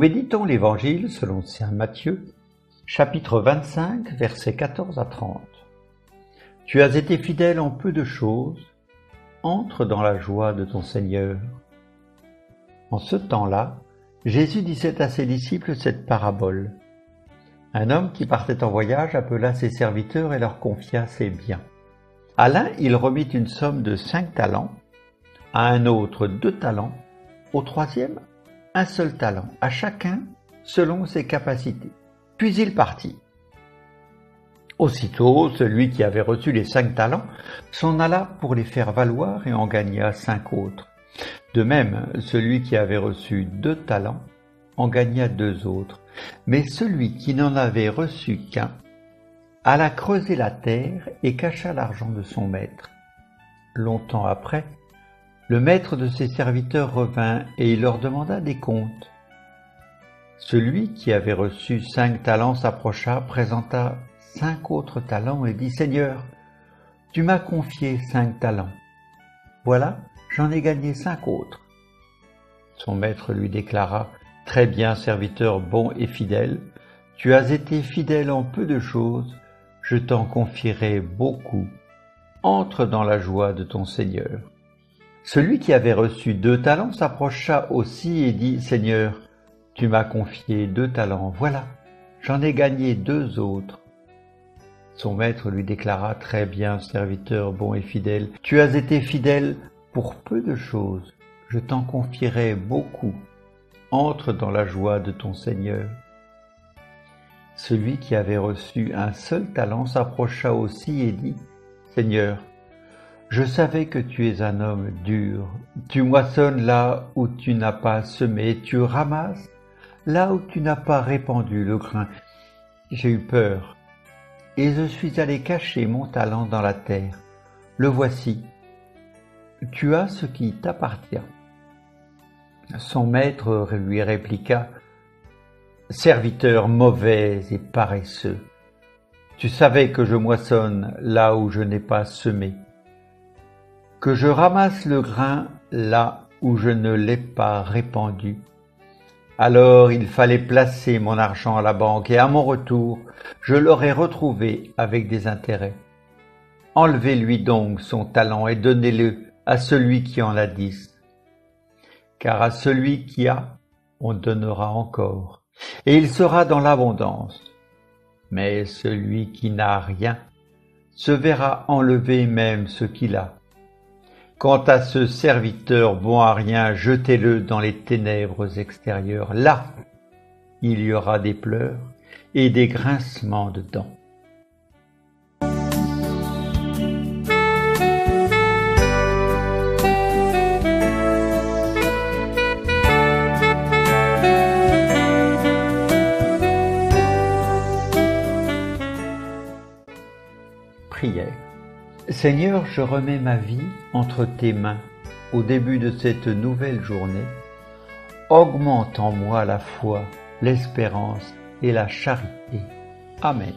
méditons l'Évangile selon saint Matthieu, chapitre 25, versets 14 à 30. Tu as été fidèle en peu de choses, entre dans la joie de ton Seigneur. En ce temps-là, Jésus disait à ses disciples cette parabole. Un homme qui partait en voyage appela ses serviteurs et leur confia ses biens. À l'un, il remit une somme de 5 talents, à un autre 2 talents, au troisième, un seul talent, à chacun selon ses capacités. Puis il partit. Aussitôt, celui qui avait reçu les 5 talents s'en alla pour les faire valoir et en gagna 5 autres. De même, celui qui avait reçu 2 talents en gagna 2 autres. Mais celui qui n'en avait reçu qu'un alla creuser la terre et cacha l'argent de son maître. Longtemps après, le maître de ses serviteurs revint et il leur demanda des comptes. Celui qui avait reçu 5 talents s'approcha, présenta 5 autres talents et dit « Seigneur, tu m'as confié 5 talents. Voilà, j'en ai gagné 5 autres. » Son maître lui déclara « Très bien, serviteur bon et fidèle, tu as été fidèle en peu de choses, je t'en confierai beaucoup. Entre dans la joie de ton Seigneur. » Celui qui avait reçu 2 talents s'approcha aussi et dit « Seigneur, tu m'as confié 2 talents, voilà, j'en ai gagné 2 autres. » Son maître lui déclara « Très bien, serviteur bon et fidèle, tu as été fidèle pour peu de choses, je t'en confierai beaucoup. Entre dans la joie de ton Seigneur. » Celui qui avait reçu un seul talent s'approcha aussi et dit « Seigneur, je savais que tu es un homme dur. Tu moissonnes là où tu n'as pas semé, tu ramasses là où tu n'as pas répandu le grain. J'ai eu peur, et je suis allé cacher mon talent dans la terre. Le voici. Tu as ce qui t'appartient. » Son maître lui répliqua « Serviteur mauvais et paresseux, tu savais que je moissonne là où je n'ai pas semé, que je ramasse le grain là où je ne l'ai pas répandu. Alors il fallait placer mon argent à la banque et à mon retour, je l'aurais retrouvé avec des intérêts. Enlevez-lui donc son talent et donnez-le à celui qui en a 10. Car à celui qui a, on donnera encore, et il sera dans l'abondance. Mais celui qui n'a rien se verra enlever même ce qu'il a. Quant à ce serviteur bon à rien, jetez-le dans les ténèbres extérieures. Là, il y aura des pleurs et des grincements de dents. Prière. Seigneur, je remets ma vie entre tes mains au début de cette nouvelle journée. Augmente en moi la foi, l'espérance et la charité. Amen.